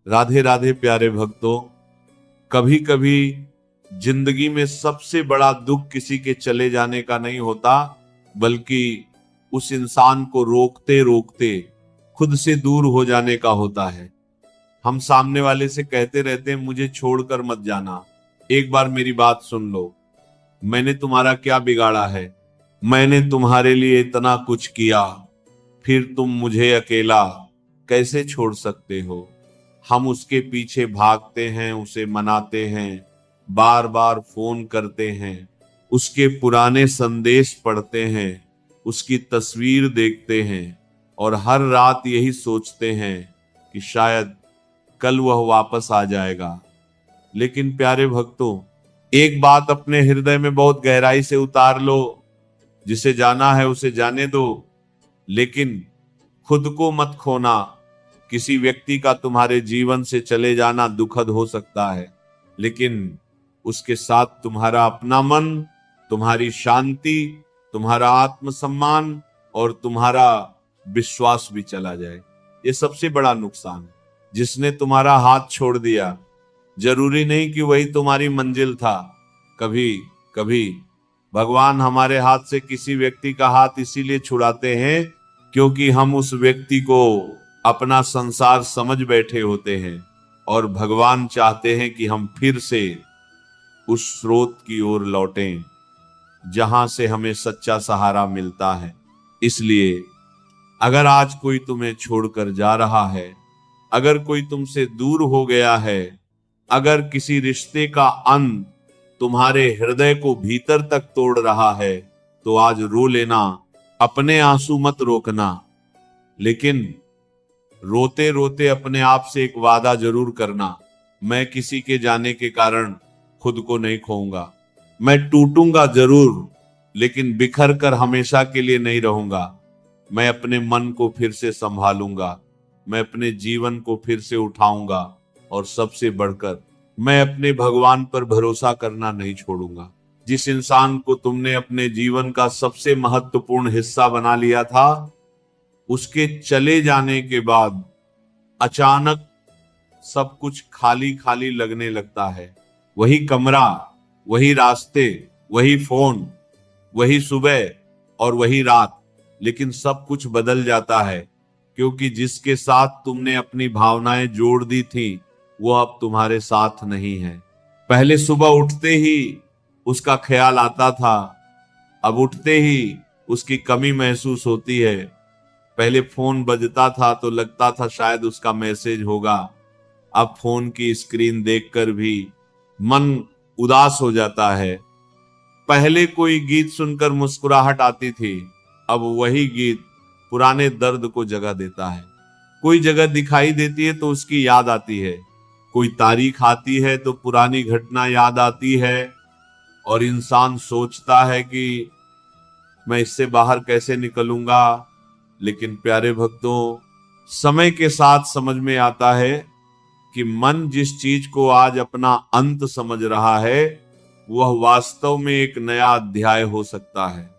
राधे राधे प्यारे भक्तों। कभी कभी जिंदगी में सबसे बड़ा दुख किसी के चले जाने का नहीं होता, बल्कि उस इंसान को रोकते रोकते खुद से दूर हो जाने का होता है। हम सामने वाले से कहते रहते हैं मुझे छोड़कर मत जाना, एक बार मेरी बात सुन लो, मैंने तुम्हारा क्या बिगाड़ा है, मैंने तुम्हारे लिए इतना कुछ किया, फिर तुम मुझे अकेला कैसे छोड़ सकते हो। हम उसके पीछे भागते हैं, उसे मनाते हैं, बार बार फोन करते हैं, उसके पुराने संदेश पढ़ते हैं, उसकी तस्वीर देखते हैं और हर रात यही सोचते हैं कि शायद कल वह वापस आ जाएगा। लेकिन प्यारे भक्तों, एक बात अपने हृदय में बहुत गहराई से उतार लो, जिसे जाना है उसे जाने दो, लेकिन खुद को मत खोना। किसी व्यक्ति का तुम्हारे जीवन से चले जाना दुखद हो सकता है, लेकिन उसके साथ तुम्हारा अपना मन, तुम्हारी शांति, तुम्हारा आत्मसम्मान और तुम्हारा विश्वास भी चला जाए। ये सबसे बड़ा नुकसान है। जिसने तुम्हारा हाथ छोड़ दिया, जरूरी नहीं कि वही तुम्हारी मंजिल था। कभी कभी भगवान हमारे हाथ से किसी व्यक्ति का हाथ इसीलिए छुड़ाते हैं क्योंकि हम उस व्यक्ति को अपना संसार समझ बैठे होते हैं और भगवान चाहते हैं कि हम फिर से उस स्रोत की ओर लौटें जहां से हमें सच्चा सहारा मिलता है। इसलिए अगर आज कोई तुम्हें छोड़कर जा रहा है, अगर कोई तुमसे दूर हो गया है, अगर किसी रिश्ते का अंत तुम्हारे हृदय को भीतर तक तोड़ रहा है, तो आज रो लेना, अपने आंसू मत रोकना, लेकिन रोते रोते अपने आप से एक वादा जरूर करना, मैं किसी के जाने के कारण खुद को नहीं खोऊंगा। मैं टूटूंगा जरूर, लेकिन बिखर कर हमेशा के लिए नहीं रहूंगा। मैं अपने मन को फिर से संभालूंगा, मैं अपने जीवन को फिर से उठाऊंगा और सबसे बढ़कर मैं अपने भगवान पर भरोसा करना नहीं छोड़ूंगा। जिस इंसान को तुमने अपने जीवन का सबसे महत्वपूर्ण हिस्सा बना लिया था, उसके चले जाने के बाद अचानक सब कुछ खाली खाली लगने लगता है। वही कमरा, वही रास्ते, वही फोन, वही सुबह और वही रात, लेकिन सब कुछ बदल जाता है क्योंकि जिसके साथ तुमने अपनी भावनाएं जोड़ दी थी वो अब तुम्हारे साथ नहीं है। पहले सुबह उठते ही उसका ख्याल आता था, अब उठते ही उसकी कमी महसूस होती है। पहले फोन बजता था तो लगता था शायद उसका मैसेज होगा, अब फोन की स्क्रीन देखकर भी मन उदास हो जाता है। पहले कोई गीत सुनकर मुस्कुराहट आती थी, अब वही गीत पुराने दर्द को जगह देता है। कोई जगह दिखाई देती है तो उसकी याद आती है, कोई तारीख आती है तो पुरानी घटना याद आती है और इंसान सोचता है कि मैं इससे बाहर कैसे निकलूंगा। लेकिन प्यारे भक्तों, समय के साथ समझ में आता है कि मन जिस चीज को आज अपना अंत समझ रहा है वह वास्तव में एक नया अध्याय हो सकता है।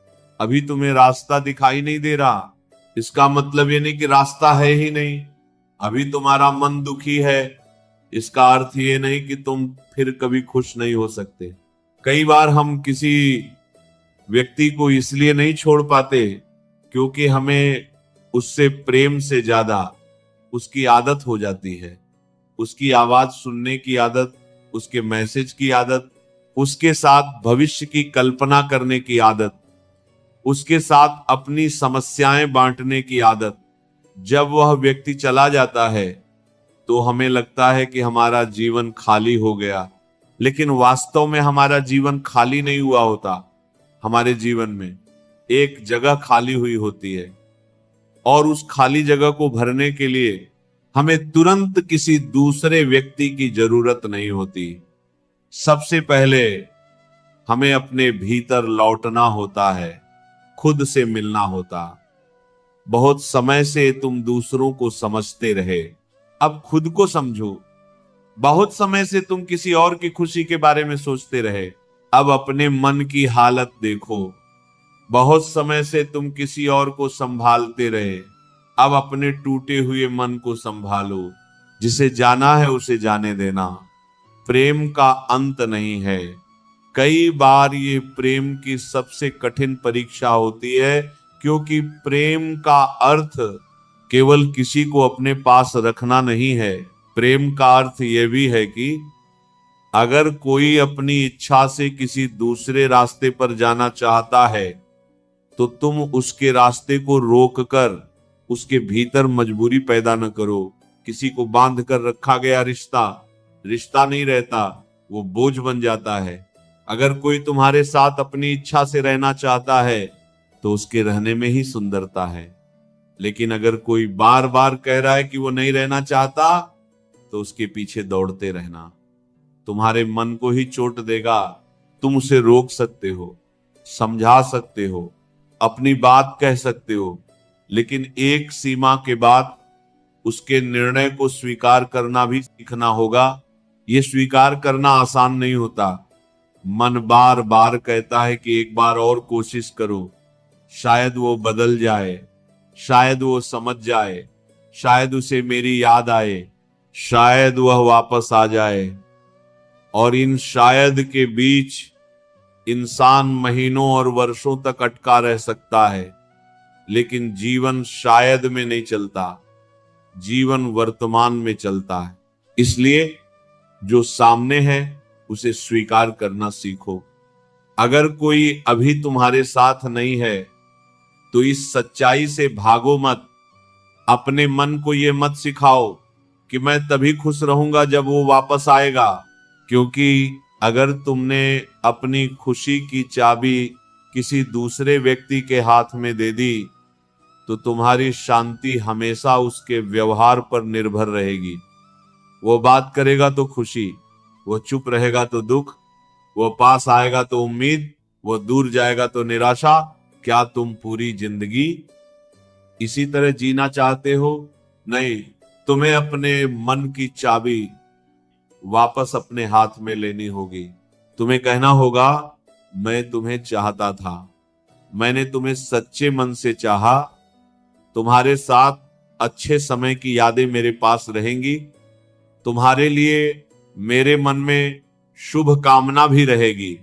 अभी तुम्हें रास्ता दिखाई नहीं दे रहा, इसका मतलब ये नहीं कि रास्ता है ही नहीं। अभी तुम्हारा मन दुखी है, इसका अर्थ ये नहीं कि तुम फिर कभी खुश नहीं हो सकते। कई बार हम किसी व्यक्ति को इसलिए नहीं छोड़ पाते क्योंकि हमें उससे प्रेम से ज्यादा उसकी आदत हो जाती है। उसकी आवाज सुनने की आदत, उसके मैसेज की आदत, उसके साथ भविष्य की कल्पना करने की आदत, उसके साथ अपनी समस्याएं बांटने की आदत। जब वह व्यक्ति चला जाता है तो हमें लगता है कि हमारा जीवन खाली हो गया, लेकिन वास्तव में हमारा जीवन खाली नहीं हुआ होता। हमारे जीवन में एक जगह खाली हुई होती है और उस खाली जगह को भरने के लिए हमें तुरंत किसी दूसरे व्यक्ति की जरूरत नहीं होती। सबसे पहले हमें अपने भीतर लौटना होता है, खुद से मिलना होता। बहुत समय से तुम दूसरों को समझते रहे, अब खुद को समझो। बहुत समय से तुम किसी और की खुशी के बारे में सोचते रहे, अब अपने मन की हालत देखो। बहुत समय से तुम किसी और को संभालते रहे, अब अपने टूटे हुए मन को संभालो। जिसे जाना है उसे जाने देना। प्रेम का अंत नहीं है। कई बार ये प्रेम की सबसे कठिन परीक्षा होती है, क्योंकि प्रेम का अर्थ केवल किसी को अपने पास रखना नहीं है। प्रेम का अर्थ यह भी है कि अगर कोई अपनी इच्छा से किसी दूसरे रास्ते पर जाना चाहता है तो तुम उसके रास्ते को रोककर उसके भीतर मजबूरी पैदा न करो। किसी को बांध कर रखा गया रिश्ता रिश्ता नहीं रहता, वो बोझ बन जाता है। अगर कोई तुम्हारे साथ अपनी इच्छा से रहना चाहता है तो उसके रहने में ही सुंदरता है। लेकिन अगर कोई बार बार कह रहा है कि वो नहीं रहना चाहता तो उसके पीछे दौड़ते रहना। तुम्हारे मन को ही चोट देगा। तुम उसे रोक सकते हो, समझा सकते हो, अपनी बात कह सकते हो, लेकिन एक सीमा के बाद उसके निर्णय को स्वीकार करना भी सीखना होगा। ये स्वीकार करना आसान नहीं होता। मन बार बार कहता है कि एक बार और कोशिश करो, शायद वो बदल जाए, शायद वो समझ जाए, शायद उसे मेरी याद आए, शायद वह वापस आ जाए। और इन शायद के बीच इंसान महीनों और वर्षों तक अटका रह सकता है। लेकिन जीवन शायद में नहीं चलता, जीवन वर्तमान में चलता है। इसलिए जो सामने है उसे स्वीकार करना सीखो। अगर कोई अभी तुम्हारे साथ नहीं है तो इस सच्चाई से भागो मत। अपने मन को ये मत सिखाओ कि मैं तभी खुश रहूंगा जब वो वापस आएगा, क्योंकि अगर तुमने अपनी खुशी की चाबी किसी दूसरे व्यक्ति के हाथ में दे दी तो तुम्हारी शांति हमेशा उसके व्यवहार पर निर्भर रहेगी। वो बात करेगा तो खुशी, वो चुप रहेगा तो दुख, वो पास आएगा तो उम्मीद, वो दूर जाएगा तो निराशा। क्या तुम पूरी जिंदगी इसी तरह जीना चाहते हो? नहीं, तुम्हें अपने मन की चाबी वापस अपने हाथ में लेनी होगी। तुम्हें कहना होगा, मैं तुम्हें चाहता था, मैंने तुम्हें सच्चे मन से चाहा, तुम्हारे साथ अच्छे समय की यादें मेरे पास रहेंगी, तुम्हारे लिए मेरे मन में शुभ कामना भी रहेगी।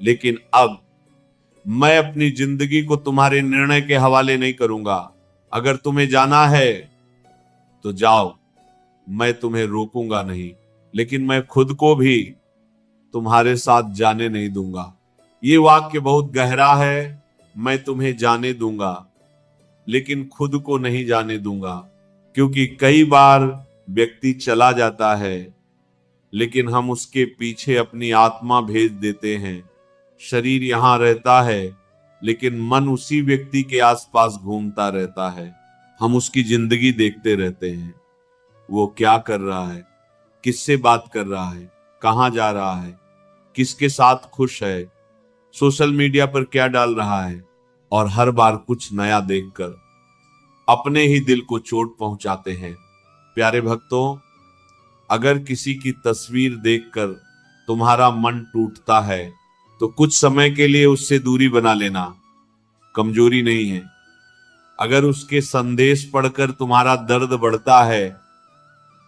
लेकिन अब मैं अपनी जिंदगी को तुम्हारे निर्णय के हवाले नहीं करूंगा। अगर तुम्हें जाना है तो जाओ, मैं तुम्हें रोकूंगा नहीं, लेकिन मैं खुद को भी तुम्हारे साथ जाने नहीं दूंगा। ये वाक्य बहुत गहरा है। मैं तुम्हें जाने दूंगा लेकिन खुद को नहीं जाने दूंगा, क्योंकि कई बार व्यक्ति चला जाता है लेकिन हम उसके पीछे अपनी आत्मा भेज देते हैं। शरीर यहां रहता है लेकिन मन उसी व्यक्ति के आसपास घूमता रहता है। हम उसकी जिंदगी देखते रहते हैं, वो क्या कर रहा है, किससे बात कर रहा है, कहां जा रहा है, किसके साथ खुश है, सोशल मीडिया पर क्या डाल रहा है। और हर बार कुछ नया देखकर अपने ही दिल को चोट पहुंचाते हैं। प्यारे भक्तों, अगर किसी की तस्वीर देखकर तुम्हारा मन टूटता है तो कुछ समय के लिए उससे दूरी बना लेना कमजोरी नहीं है। अगर उसके संदेश पढ़कर तुम्हारा दर्द बढ़ता है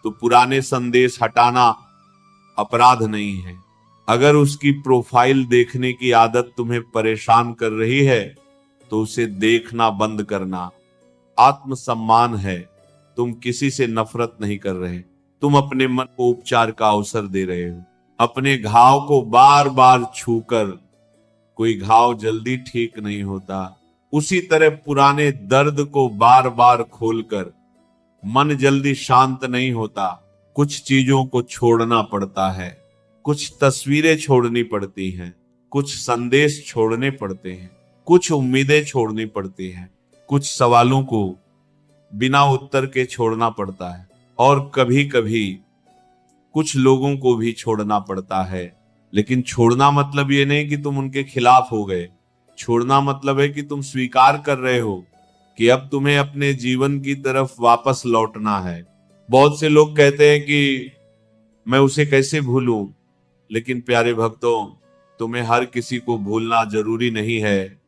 तो पुराने संदेश हटाना अपराध नहीं है। अगर उसकी प्रोफाइल देखने की आदत तुम्हें परेशान कर रही है तो उसे देखना बंद करना आत्मसम्मान है। तुम किसी से नफरत नहीं कर रहे, तुम अपने मन को उपचार का अवसर दे रहे हो। अपने घाव को बार बार छूकर कोई घाव जल्दी ठीक नहीं होता, उसी तरह पुराने दर्द को बार बार खोलकर मन जल्दी शांत नहीं होता। कुछ चीजों को छोड़ना पड़ता है, कुछ तस्वीरें छोड़नी पड़ती हैं, कुछ संदेश छोड़ने पड़ते हैं, कुछ उम्मीदें छोड़नी पड़ती हैं, कुछ सवालों को बिना उत्तर के छोड़ना पड़ता है, और कभी कभी कुछ लोगों को भी छोड़ना पड़ता है। लेकिन छोड़ना मतलब ये नहीं कि तुम उनके खिलाफ हो गए। छोड़ना मतलब है कि तुम स्वीकार कर रहे हो कि अब तुम्हें अपने जीवन की तरफ वापस लौटना है। बहुत से लोग कहते हैं कि मैं उसे कैसे भूलूं, लेकिन प्यारे भक्तों, तुम्हें हर किसी को भूलना जरूरी नहीं है।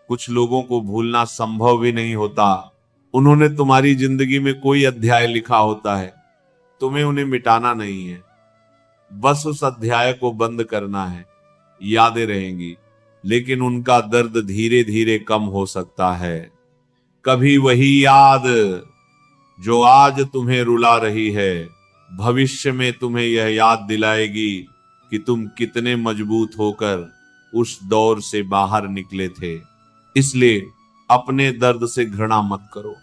कुछ लोगों को भूलना संभव भी नहीं होता। उन्होंने तुम्हारी जिंदगी में कोई अध्याय लिखा होता है, तुम्हें उन्हें मिटाना नहीं है, बस उस अध्याय को बंद करना है। यादें रहेंगी, लेकिन उनका दर्द धीरे धीरे कम हो सकता है। कभी वही याद जो आज तुम्हें रुला रही है, भविष्य में तुम्हें यह याद दिलाएगी कि तुम कितने मजबूत होकर उस दौर से बाहर निकले थे। इसलिए अपने दर्द से घृणा मत करो,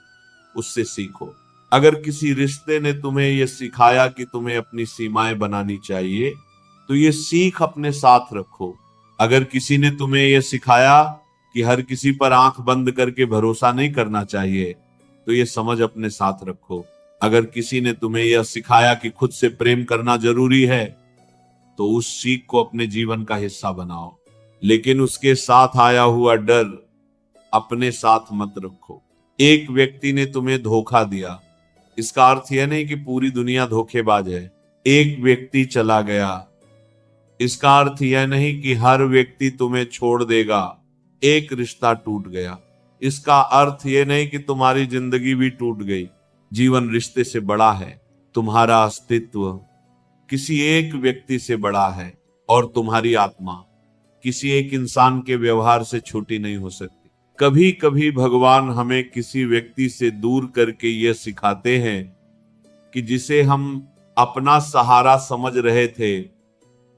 उससे सीखो। अगर किसी रिश्ते ने तुम्हें यह सिखाया कि तुम्हें अपनी सीमाएं बनानी चाहिए, तो ये सीख अपने साथ रखो। अगर किसी ने तुम्हें यह सिखाया कि हर किसी पर आंख बंद करके भरोसा नहीं करना चाहिए, तो ये समझ अपने साथ रखो। अगर किसी ने तुम्हें यह सिखाया कि खुद से प्रेम करना जरूरी है, तो उस सीख को अपने जीवन का हिस्सा बनाओ। लेकिन उसके साथ आया हुआ डर अपने साथ मत रखो। एक व्यक्ति ने तुम्हें धोखा दिया, इसका अर्थ यह नहीं कि पूरी दुनिया धोखेबाज है। एक व्यक्ति चला गया, इसका अर्थ यह नहीं कि हर व्यक्ति तुम्हें छोड़ देगा। एक रिश्ता टूट गया, इसका अर्थ यह नहीं कि तुम्हारी जिंदगी भी टूट गई। जीवन रिश्ते से बड़ा है, तुम्हारा अस्तित्व किसी एक व्यक्ति से बड़ा है, और तुम्हारी आत्मा किसी एक इंसान के व्यवहार से छोटी नहीं हो सकती। कभी कभी भगवान हमें किसी व्यक्ति से दूर करके यह सिखाते हैं कि जिसे हम अपना सहारा समझ रहे थे,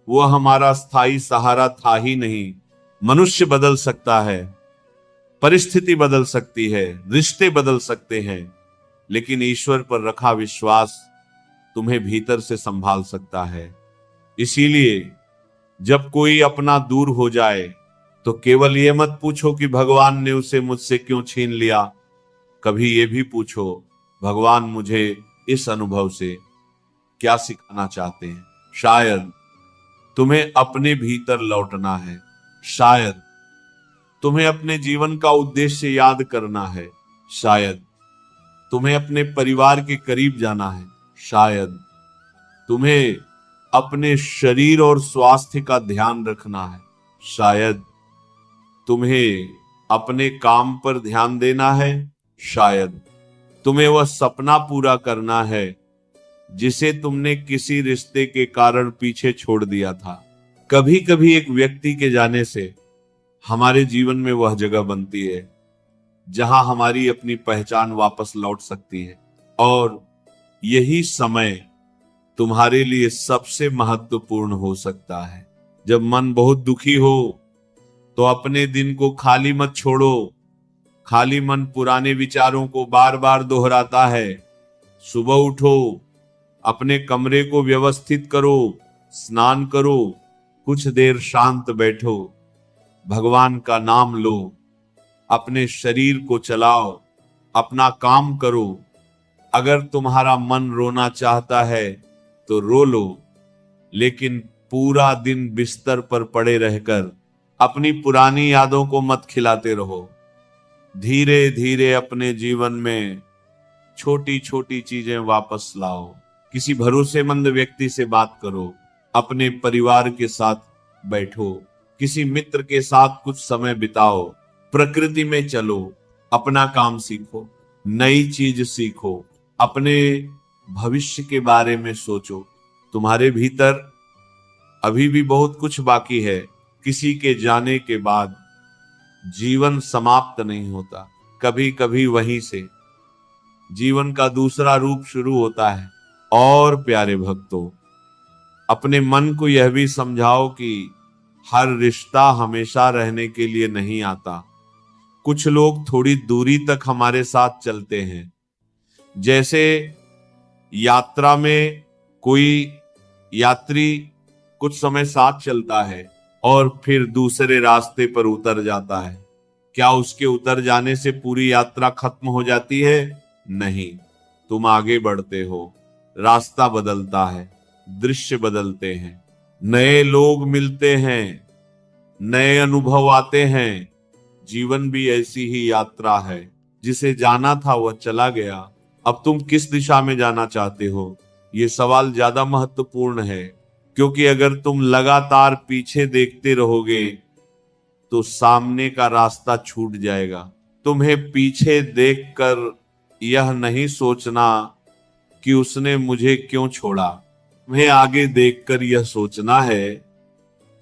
वह हमारा स्थायी सहारा था ही नहीं। मनुष्य बदल सकता है, परिस्थिति बदल सकती है, रिश्ते बदल सकते हैं, लेकिन ईश्वर पर रखा विश्वास तुम्हें भीतर से संभाल सकता है। इसीलिए जब कोई अपना दूर हो जाए, तो केवल ये मत पूछो कि भगवान ने उसे मुझसे क्यों छीन लिया। कभी ये भी पूछो, भगवान मुझे इस अनुभव से क्या सिखाना चाहते हैं। शायद तुम्हें अपने भीतर लौटना है, शायद तुम्हें अपने जीवन का उद्देश्य याद करना है, शायद तुम्हें अपने परिवार के करीब जाना है, शायद तुम्हें अपने शरीर और स्वास्थ्य का ध्यान रखना है, शायद तुम्हें अपने काम पर ध्यान देना है, शायद तुम्हें वह सपना पूरा करना है जिसे तुमने किसी रिश्ते के कारण पीछे छोड़ दिया था। कभी कभी एक व्यक्ति के जाने से हमारे जीवन में वह जगह बनती है जहां हमारी अपनी पहचान वापस लौट सकती है, और यही समय तुम्हारे लिए सबसे महत्वपूर्ण हो सकता है। जब मन बहुत दुखी हो तो अपने दिन को खाली मत छोड़ो। खाली मन पुराने विचारों को बार बार दोहराता है। सुबह उठो, अपने कमरे को व्यवस्थित करो, स्नान करो, कुछ देर शांत बैठो, भगवान का नाम लो, अपने शरीर को चलाओ, अपना काम करो। अगर तुम्हारा मन रोना चाहता है तो रो लो, लेकिन पूरा दिन बिस्तर पर पड़े रहकर अपनी पुरानी यादों को मत खिलाते रहो। धीरे धीरे अपने जीवन में छोटी छोटी चीजें वापस लाओ। किसी भरोसेमंद व्यक्ति से बात करो, अपने परिवार के साथ बैठो, किसी मित्र के साथ कुछ समय बिताओ, प्रकृति में चलो, अपना काम सीखो, नई चीज सीखो, अपने भविष्य के बारे में सोचो। तुम्हारे भीतर अभी भी बहुत कुछ बाकी है। किसी के जाने के बाद जीवन समाप्त नहीं होता, कभी कभी वहीं से जीवन का दूसरा रूप शुरू होता है। और प्यारे भक्तों, अपने मन को यह भी समझाओ कि हर रिश्ता हमेशा रहने के लिए नहीं आता। कुछ लोग थोड़ी दूरी तक हमारे साथ चलते हैं। जैसे यात्रा में कोई यात्री कुछ समय साथ चलता है और फिर दूसरे रास्ते पर उतर जाता है। क्या उसके उतर जाने से पूरी यात्रा खत्म हो जाती है? नहीं, तुम आगे बढ़ते हो, रास्ता बदलता है, दृश्य बदलते हैं, नए लोग मिलते हैं, नए अनुभव आते हैं। जीवन भी ऐसी ही यात्रा है। जिसे जाना था वह चला गया, अब तुम किस दिशा में जाना चाहते हो, ये सवाल ज्यादा महत्वपूर्ण है। क्योंकि अगर तुम लगातार पीछे देखते रहोगे तो सामने का रास्ता छूट जाएगा। तुम्हें पीछे देखकर यह नहीं सोचना कि उसने मुझे क्यों छोड़ा। तुम्हें आगे देखकर यह सोचना है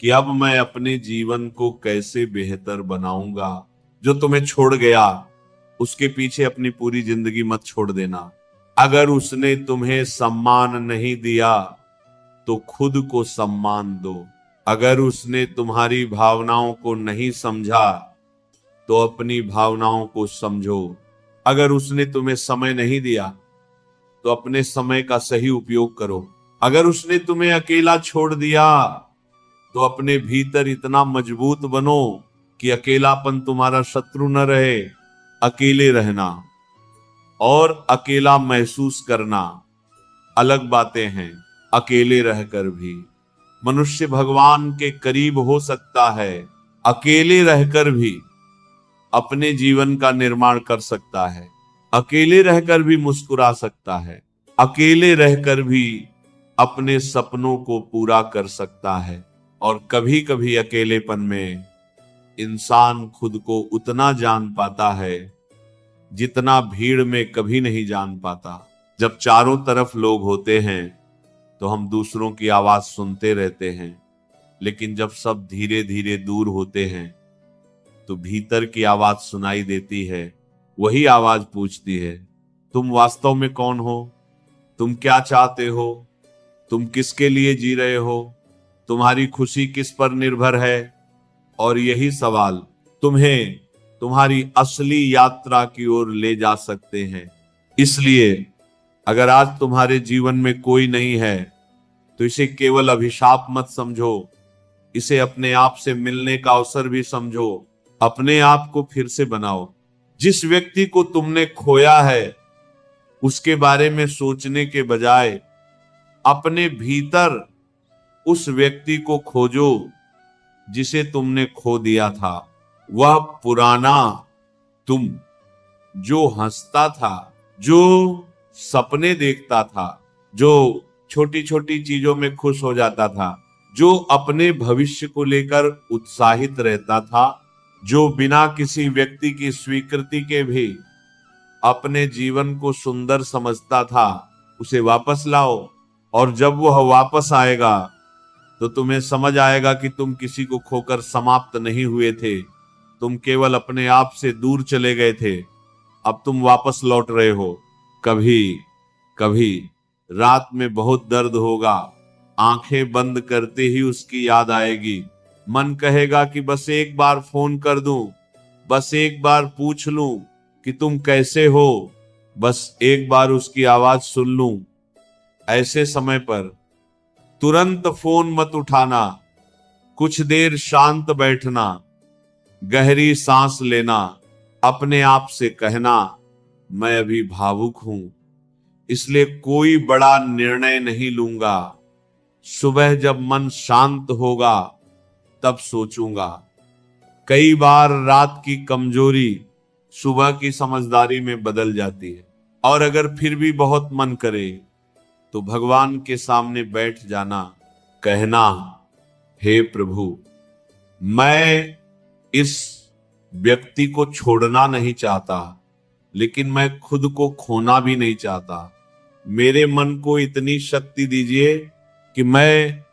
कि अब मैं अपने जीवन को कैसे बेहतर बनाऊंगा। जो तुम्हें छोड़ गया उसके पीछे अपनी पूरी जिंदगी मत छोड़ देना। अगर उसने तुम्हें सम्मान नहीं दिया तो खुद को सम्मान दो। अगर उसने तुम्हारी भावनाओं को नहीं समझा तो अपनी भावनाओं को समझो। अगर उसने तुम्हें समय नहीं दिया तो अपने समय का सही उपयोग करो। अगर उसने तुम्हें अकेला छोड़ दिया तो अपने भीतर इतना मजबूत बनो कि अकेलापन तुम्हारा शत्रु न रहे। अकेले रहना और अकेला महसूस करना अलग बातें हैं। अकेले रहकर भी मनुष्य भगवान के करीब हो सकता है। अकेले रहकर भी अपने जीवन का निर्माण कर सकता है। अकेले रहकर भी मुस्कुरा सकता है। अकेले रहकर भी अपने सपनों को पूरा कर सकता है। और कभी कभी अकेलेपन में इंसान खुद को उतना जान पाता है जितना भीड़ में कभी नहीं जान पाता। जब चारों तरफ लोग होते हैं तो हम दूसरों की आवाज सुनते रहते हैं, लेकिन जब सब धीरे धीरे दूर होते हैं तो भीतर की आवाज सुनाई देती है। वही आवाज पूछती है, तुम वास्तव में कौन हो? तुम क्या चाहते हो? तुम किसके लिए जी रहे हो? तुम्हारी खुशी किस पर निर्भर है? और यही सवाल तुम्हें तुम्हारी असली यात्रा की ओर ले जा सकते हैं। इसलिए अगर आज तुम्हारे जीवन में कोई नहीं है तो इसे केवल अभिशाप मत समझो। इसे अपने आप से मिलने का अवसर भी समझो। अपने आप को फिर से बनाओ। जिस व्यक्ति को तुमने खोया है उसके बारे में सोचने के बजाय अपने भीतर उस व्यक्ति को खोजो जिसे तुमने खो दिया था। वह पुराना तुम जो हंसता था, जो सपने देखता था, जो छोटी छोटी चीजों में खुश हो जाता था, जो अपने भविष्य को लेकर उत्साहित रहता था, जो बिना किसी व्यक्ति की स्वीकृति के भी अपने जीवन को सुंदर समझता था, उसे वापस लाओ। और जब वह वापस आएगा तो तुम्हें समझ आएगा कि तुम किसी को खोकर समाप्त नहीं हुए थे। तुम केवल अपने आप से दूर चले गए थे। अब तुम वापस लौट रहे हो। कभी कभी रात में बहुत दर्द होगा, आंखें बंद करते ही उसकी याद आएगी। मन कहेगा कि बस एक बार फोन कर दूं, बस एक बार पूछ लूं कि तुम कैसे हो, बस एक बार उसकी आवाज सुन लूं। ऐसे समय पर तुरंत फोन मत उठाना, कुछ देर शांत बैठना, गहरी सांस लेना, अपने आप से कहना, मैं अभी भावुक हूं, इसलिए कोई बड़ा निर्णय नहीं लूंगा। सुबह जब मन शांत होगा तब सोचूंगा। कई बार रात की कमजोरी सुबह की समझदारी में बदल जाती है। और अगर फिर भी बहुत मन करे तो भगवान के सामने बैठ जाना, कहना, हे प्रभु, मैं इस व्यक्ति को छोड़ना नहीं चाहता, लेकिन मैं खुद को खोना भी नहीं चाहता। मेरे मन को इतनी शक्ति दीजिए कि मैं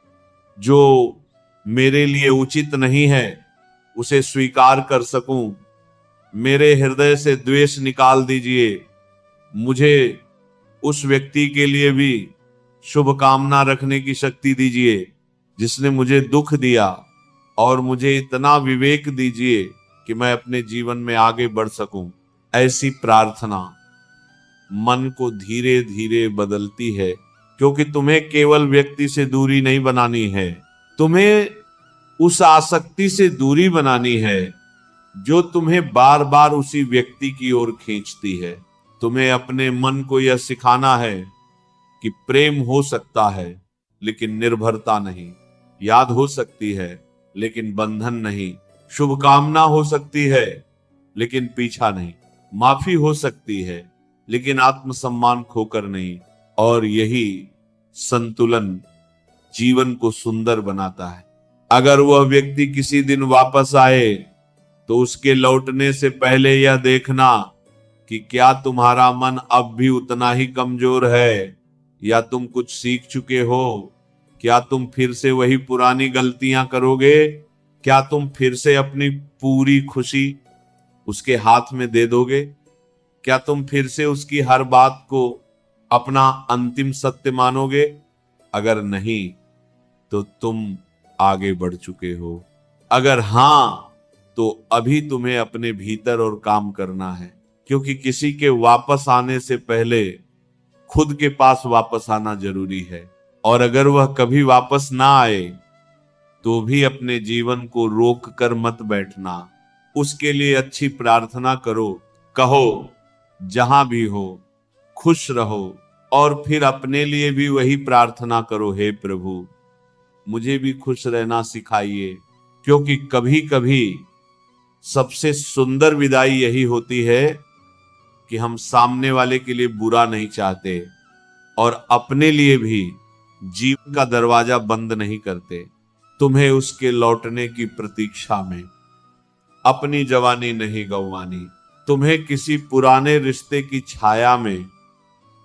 जो मेरे लिए उचित नहीं है उसे स्वीकार कर सकूं। मेरे हृदय से द्वेष निकाल दीजिए। मुझे उस व्यक्ति के लिए भी शुभकामना रखने की शक्ति दीजिए जिसने मुझे दुख दिया, और मुझे इतना विवेक दीजिए कि मैं अपने जीवन में आगे बढ़ सकूं। ऐसी प्रार्थना मन को धीरे धीरे बदलती है, क्योंकि तुम्हें केवल व्यक्ति से दूरी नहीं बनानी है, तुम्हें उस आसक्ति से दूरी बनानी है जो तुम्हें बार बार उसी व्यक्ति की ओर खींचती है। तुम्हें अपने मन को यह सिखाना है कि प्रेम हो सकता है लेकिन निर्भरता नहीं, याद हो सकती है लेकिन बंधन नहीं, शुभकामना हो सकती है लेकिन पीछा नहीं, माफी हो सकती है लेकिन आत्मसम्मान खोकर नहीं। और यही संतुलन जीवन को सुंदर बनाता है। अगर वह व्यक्ति किसी दिन वापस आए तो उसके लौटने से पहले यह देखना कि क्या तुम्हारा मन अब भी उतना ही कमजोर है या तुम कुछ सीख चुके हो? क्या तुम फिर से वही पुरानी गलतियां करोगे? क्या तुम फिर से अपनी पूरी खुशी उसके हाथ में दे दोगे? क्या तुम फिर से उसकी हर बात को अपना अंतिम सत्य मानोगे? अगर नहीं तो तुम आगे बढ़ चुके हो। अगर हां तो अभी तुम्हें अपने भीतर और काम करना है, क्योंकि किसी के वापस आने से पहले खुद के पास वापस आना जरूरी है। और अगर वह कभी वापस ना आए तो भी अपने जीवन को रोक कर मत बैठना, उसके लिए अच्छी प्रार्थना करो। कहो जहां भी हो खुश रहो, और फिर अपने लिए भी वही प्रार्थना करो, हे प्रभु मुझे भी खुश रहना सिखाइए। क्योंकि कभी कभी सबसे सुंदर विदाई यही होती है कि हम सामने वाले के लिए बुरा नहीं चाहते और अपने लिए भी जीवन का दरवाजा बंद नहीं करते। तुम्हें उसके लौटने की प्रतीक्षा में अपनी जवानी नहीं गंवानी। तुम्हें किसी पुराने रिश्ते की छाया में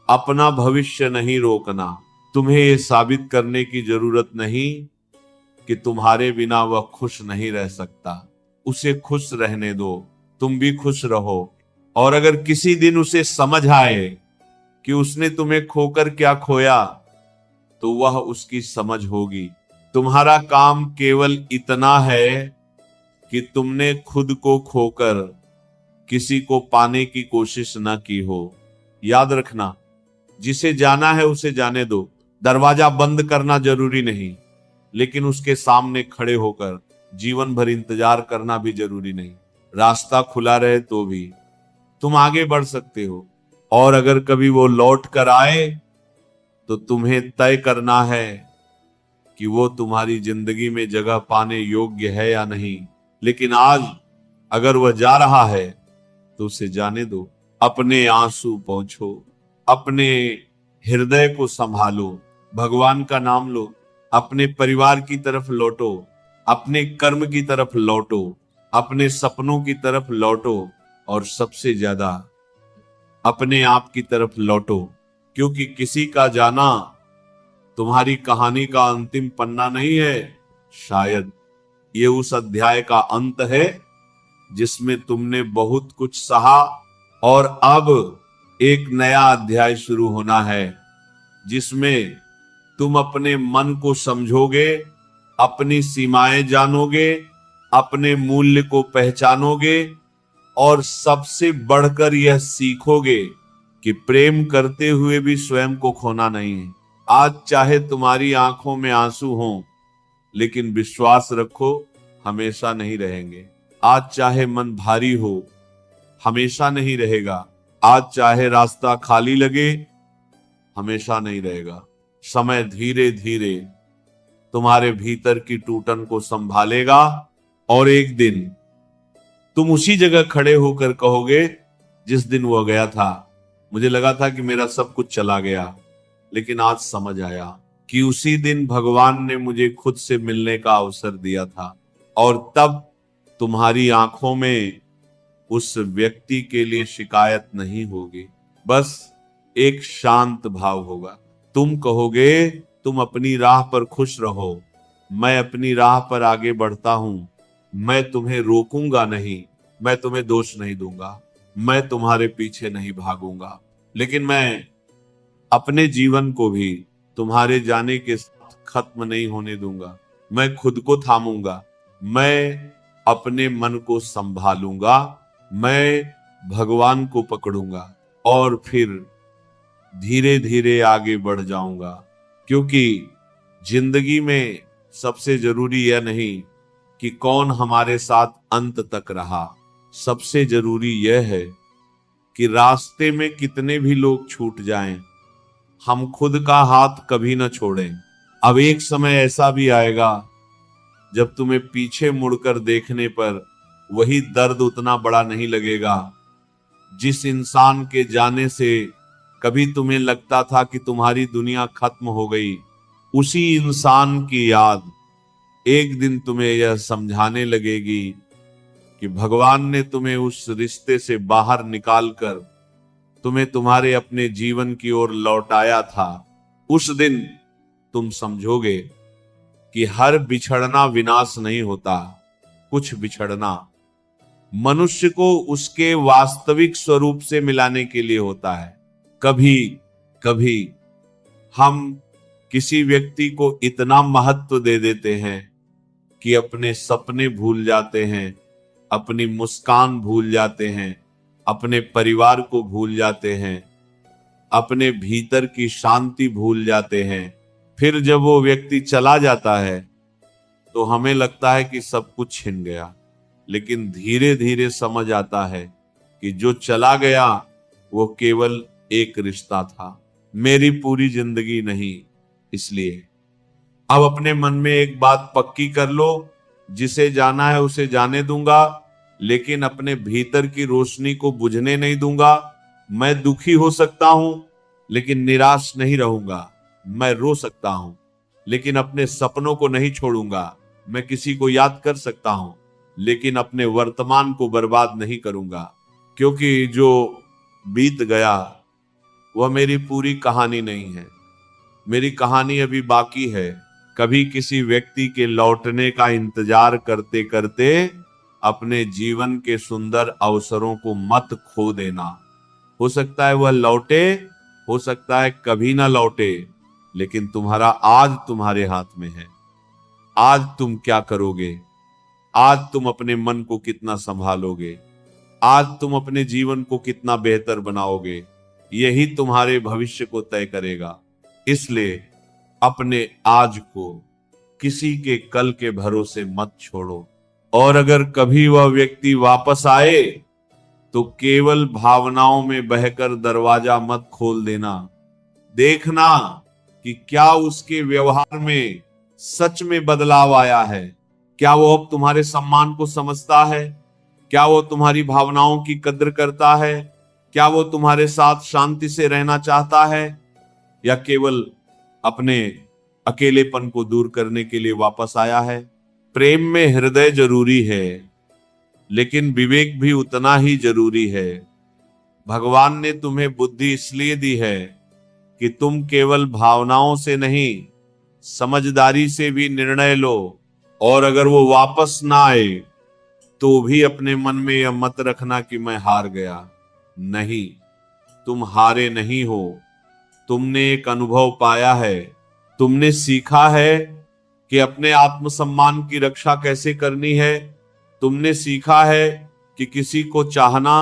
अपना भविष्य नहीं रोकना। तुम्हें यह साबित करने की जरूरत नहीं कि तुम्हारे बिना वह खुश नहीं रह सकता। उसे खुश रहने दो, तुम भी खुश रहो। और अगर किसी दिन उसे समझ आए कि उसने तुम्हें खोकर क्या खोया, तो वह उसकी समझ होगी। तुम्हारा काम केवल इतना है कि तुमने खुद को खोकर किसी को पाने की कोशिश न की हो। याद रखना, जिसे जाना है उसे जाने दो। दरवाजा बंद करना जरूरी नहीं, लेकिन उसके सामने खड़े होकर जीवन भर इंतजार करना भी जरूरी नहीं। रास्ता खुला रहे तो भी तुम आगे बढ़ सकते हो। और अगर कभी वो लौट कर आए तो तुम्हें तय करना है कि वो तुम्हारी जिंदगी में जगह पाने योग्य है या नहीं। लेकिन आज अगर वह जा रहा है तो उसे जाने दो। अपने आंसू पोंछो, अपने हृदय को संभालो, भगवान का नाम लो, अपने परिवार की तरफ लौटो, अपने कर्म की तरफ लौटो, अपने सपनों की तरफ लौटो, और सबसे ज्यादा अपने आप की तरफ लौटो। क्योंकि किसी का जाना तुम्हारी कहानी का अंतिम पन्ना नहीं है। शायद ये उस अध्याय का अंत है जिसमें तुमने बहुत कुछ सहा, और अब एक नया अध्याय शुरू होना है जिसमें तुम अपने मन को समझोगे, अपनी सीमाएं जानोगे, अपने मूल्य को पहचानोगे, और सबसे बढ़कर यह सीखोगे कि प्रेम करते हुए भी स्वयं को खोना नहीं है। आज चाहे तुम्हारी आंखों में आंसू हों, लेकिन विश्वास रखो हमेशा नहीं रहेंगे। आज चाहे मन भारी हो, हमेशा नहीं रहेगा। आज चाहे रास्ता खाली लगे, हमेशा नहीं रहेगा। समय धीरे धीरे तुम्हारे भीतर की टूटन को संभालेगा, और एक दिन तुम उसी जगह खड़े होकर कहोगे जिस दिन वो गया था। मुझे लगा था कि मेरा सब कुछ चला गया, लेकिन आज समझ आया कि उसी दिन भगवान ने मुझे खुद से मिलने का अवसर दिया था। और तब तुम्हारी आंखों में उस व्यक्ति के लिए शिकायत नहीं होगी, बस एक शांत भाव होगा। तुम कहोगे तुम अपनी राह पर खुश रहो, मैं अपनी राह पर आगे बढ़ता हूं, मैं तुम्हें रोकूंगा नहीं, मैं तुम्हें दोष नहीं दूंगा, मैं तुम्हारे पीछे नहीं भागूंगा, लेकिन मैं अपने जीवन को भी तुम्हारे जाने के साथ खत्म नहीं होने दूंगा। मैं खुद को थामूंगा, मैं अपने मन को संभालूंगा, मैं भगवान को पकड़ूंगा, और फिर धीरे धीरे आगे बढ़ जाऊंगा। क्योंकि जिंदगी में सबसे जरूरी यह नहीं कि कौन हमारे साथ अंत तक रहा, सबसे जरूरी यह है कि रास्ते में कितने भी लोग छूट जाएं, हम खुद का हाथ कभी न छोड़ें। अब एक समय ऐसा भी आएगा जब तुम्हें पीछे मुड़कर देखने पर वही दर्द उतना बड़ा नहीं लगेगा। जिस इंसान के जाने से कभी तुम्हें लगता था कि तुम्हारी दुनिया खत्म हो गई, उसी इंसान की याद एक दिन तुम्हें यह समझाने लगेगी कि भगवान ने तुम्हें उस रिश्ते से बाहर निकालकर तुम्हें तुम्हारे अपने जीवन की ओर लौटाया था, उस दिन तुम समझोगे कि हर बिछड़ना विनाश नहीं होता। कुछ बिछड़ना मनुष्य को उसके वास्तविक स्वरूप से मिलाने के लिए होता है। कभी कभी हम किसी व्यक्ति को इतना महत्व दे देते हैं कि अपने सपने भूल जाते हैं, अपनी मुस्कान भूल जाते हैं, अपने परिवार को भूल जाते हैं, अपने भीतर की शांति भूल जाते हैं। फिर जब वो व्यक्ति चला जाता है तो हमें लगता है कि सब कुछ छिन गया, लेकिन धीरे धीरे समझ आता है कि जो चला गया वो केवल एक रिश्ता था, मेरी पूरी जिंदगी नहीं। इसलिए अब अपने मन में एक बात पक्की कर लो, जिसे जाना है उसे जाने दूंगा, लेकिन अपने भीतर की रोशनी को बुझने नहीं दूंगा। मैं दुखी हो सकता हूं लेकिन निराश नहीं रहूंगा। मैं रो सकता हूं लेकिन अपने सपनों को नहीं छोड़ूंगा। मैं किसी को याद कर सकता हूं लेकिन अपने वर्तमान को बर्बाद नहीं करूंगा, क्योंकि जो बीत गया वह मेरी पूरी कहानी नहीं है। मेरी कहानी अभी बाकी है। कभी किसी व्यक्ति के लौटने का इंतजार करते करते अपने जीवन के सुंदर अवसरों को मत खो देना। हो सकता है वह लौटे, हो सकता है कभी ना लौटे, लेकिन तुम्हारा आज तुम्हारे हाथ में है। आज तुम क्या करोगे? आज तुम अपने मन को कितना संभालोगे? आज तुम अपने जीवन को कितना बेहतर बनाओगे? यही तुम्हारे भविष्य को तय करेगा। इसलिए अपने आज को किसी के कल के भरोसे मत छोड़ो। और अगर कभी वह व्यक्ति वापस आए तो केवल भावनाओं में बहकर दरवाजा मत खोल देना। देखना कि क्या उसके व्यवहार में सच में बदलाव आया है। क्या वो अब तुम्हारे सम्मान को समझता है? क्या वो तुम्हारी भावनाओं की कद्र करता है? क्या वो तुम्हारे साथ शांति से रहना चाहता है, या केवल अपने अकेलेपन को दूर करने के लिए वापस आया है? प्रेम में हृदय जरूरी है, लेकिन विवेक भी उतना ही जरूरी है। भगवान ने तुम्हें बुद्धि इसलिए दी है कि तुम केवल भावनाओं से नहीं, समझदारी से भी निर्णय लो। और अगर वो वापस ना आए तो भी अपने मन में यह मत रखना कि मैं हार गया। नहीं, तुम हारे नहीं हो। तुमने एक अनुभव पाया है, तुमने सीखा है कि अपने आत्मसम्मान की रक्षा कैसे करनी है। तुमने सीखा है कि किसी को चाहना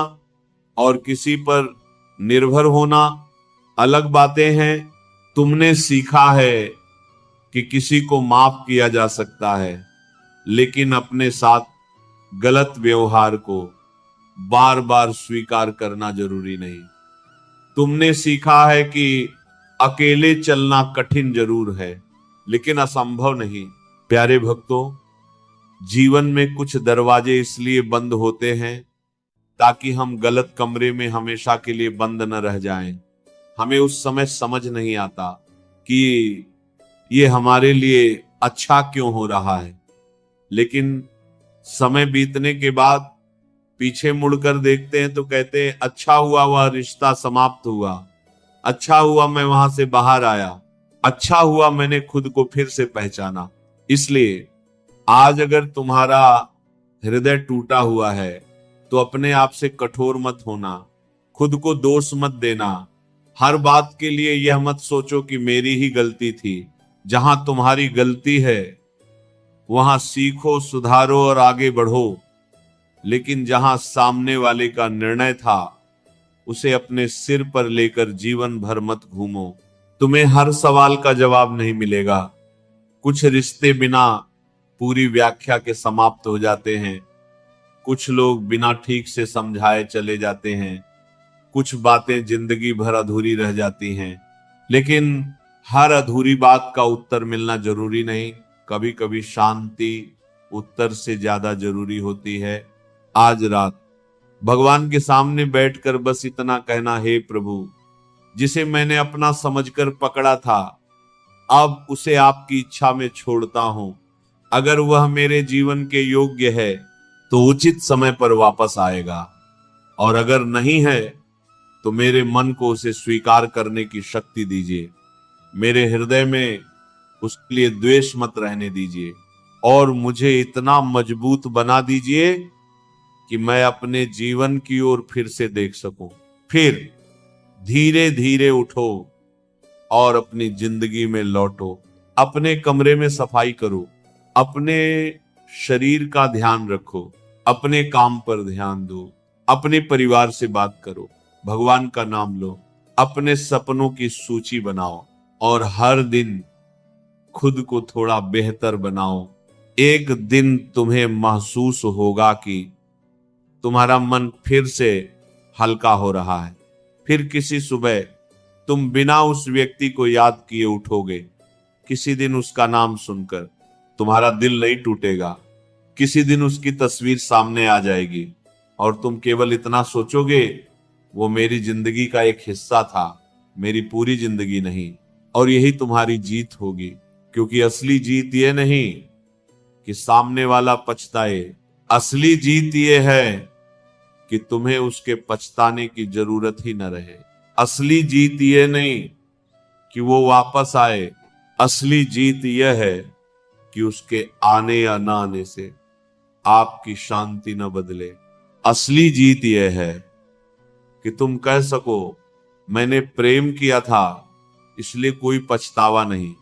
और किसी पर निर्भर होना अलग बातें हैं। तुमने सीखा है कि किसी को माफ किया जा सकता है, लेकिन अपने साथ गलत व्यवहार को बार बार स्वीकार करना जरूरी नहीं। तुमने सीखा है कि अकेले चलना कठिन जरूर है, लेकिन असंभव नहीं। प्यारे भक्तों, जीवन में कुछ दरवाजे इसलिए बंद होते हैं ताकि हम गलत कमरे में हमेशा के लिए बंद न रह जाएं। हमें उस समय समझ नहीं आता कि ये हमारे लिए अच्छा क्यों हो रहा है, लेकिन समय बीतने के बाद पीछे मुड़कर देखते हैं तो कहते हैं अच्छा हुआ वह रिश्ता समाप्त हुआ, अच्छा हुआ मैं वहां से बाहर आया, अच्छा हुआ मैंने खुद को फिर से पहचाना। इसलिए आज अगर तुम्हारा हृदय टूटा हुआ है तो अपने आप से कठोर मत होना, खुद को दोष मत देना। हर बात के लिए यह मत सोचो कि मेरी ही गलती थी। जहां तुम्हारी गलती है वहां सीखो, सुधारो और आगे बढ़ो। लेकिन जहां सामने वाले का निर्णय था उसे अपने सिर पर लेकर जीवन भर मत घूमो। तुम्हें हर सवाल का जवाब नहीं मिलेगा। कुछ रिश्ते बिना पूरी व्याख्या के समाप्त हो जाते हैं। कुछ लोग बिना ठीक से समझाए चले जाते हैं। कुछ बातें जिंदगी भर अधूरी रह जाती हैं। लेकिन हर अधूरी बात का उत्तर मिलना जरूरी नहीं। कभी कभी शांति उत्तर से ज्यादा जरूरी होती है। आज रात भगवान के सामने बैठकर बस इतना कहना, हे प्रभु, जिसे मैंने अपना समझकर पकड़ा था अब उसे आपकी इच्छा में छोड़ता हूं। अगर वह मेरे जीवन के योग्य है तो उचित समय पर वापस आएगा, और अगर नहीं है तो मेरे मन को उसे स्वीकार करने की शक्ति दीजिए। मेरे हृदय में उसके लिए द्वेष मत रहने दीजिए और मुझे इतना मजबूत बना दीजिए कि मैं अपने जीवन की ओर फिर से देख सकूं। फिर धीरे धीरे उठो और अपनी जिंदगी में लौटो। अपने कमरे में सफाई करो, अपने शरीर का ध्यान रखो, अपने काम पर ध्यान दो, अपने परिवार से बात करो, भगवान का नाम लो, अपने सपनों की सूची बनाओ और हर दिन खुद को थोड़ा बेहतर बनाओ। एक दिन तुम्हें महसूस होगा कि तुम्हारा मन फिर से हल्का हो रहा है। फिर किसी सुबह तुम बिना उस व्यक्ति को याद किए उठोगे। किसी दिन उसका नाम सुनकर तुम्हारा दिल नहीं टूटेगा। किसी दिन उसकी तस्वीर सामने आ जाएगी और तुम केवल इतना सोचोगे, वो मेरी जिंदगी का एक हिस्सा था, मेरी पूरी जिंदगी नहीं। और यही तुम्हारी जीत होगी, क्योंकि असली जीत ये नहीं कि सामने वाला पछताए। असली जीत ये है कि तुम्हें उसके पछताने की जरूरत ही न रहे। असली जीत ये नहीं कि वो वापस आए। असली जीत यह है कि उसके आने या ना आने से आपकी शांति न बदले। असली जीत यह है कि तुम कह सको, मैंने प्रेम किया था इसलिए कोई पछतावा नहीं,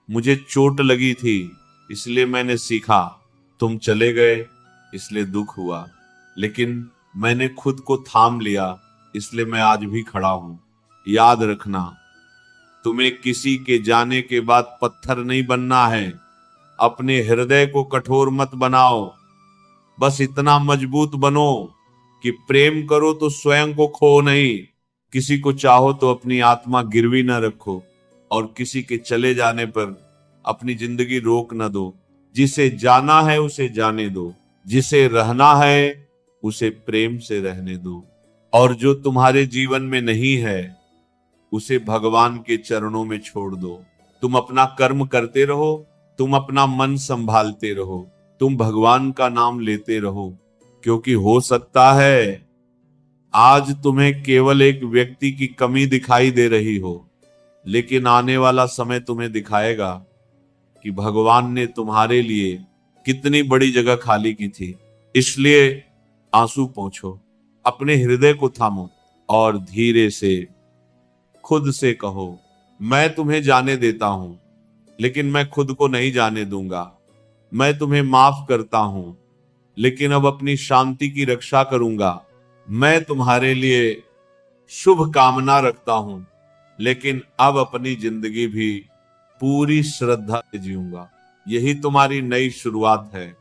मुझे चोट लगी थी इसलिए मैंने सीखा, तुम चले गए इसलिए दुख हुआ, लेकिन मैंने खुद को थाम लिया इसलिए मैं आज भी खड़ा हूं। याद रखना, तुम्हें किसी के जाने के बाद पत्थर नहीं बनना है। अपने हृदय को कठोर मत बनाओ, बस इतना मजबूत बनो कि प्रेम करो तो स्वयं को खो नहीं। किसी को चाहो तो अपनी आत्मा गिरवी न रखो और किसी के चले जाने पर अपनी जिंदगी रोक न दो। जिसे जाना है उसे जाने दो, जिसे रहना है उसे प्रेम से रहने दो, और जो तुम्हारे जीवन में नहीं है उसे भगवान के चरणों में छोड़ दो। तुम अपना कर्म करते रहो, तुम अपना मन संभालते रहो, तुम भगवान का नाम लेते रहो, क्योंकि हो सकता है आज तुम्हें केवल एक व्यक्ति की कमी दिखाई दे रही हो, लेकिन आने वाला समय तुम्हें दिखाएगा कि भगवान ने तुम्हारे लिए कितनी बड़ी जगह खाली की थी। इसलिए आंसू पोंछो, अपने हृदय को थामो और धीरे से खुद से कहो, मैं तुम्हें जाने देता हूं लेकिन मैं खुद को नहीं जाने दूंगा। मैं तुम्हें माफ करता हूं लेकिन अब अपनी शांति की रक्षा करूंगा। मैं तुम्हारे लिए शुभ कामना रखता हूं लेकिन अब अपनी जिंदगी भी पूरी श्रद्धा से जीऊंगा। यही तुम्हारी नई शुरुआत है।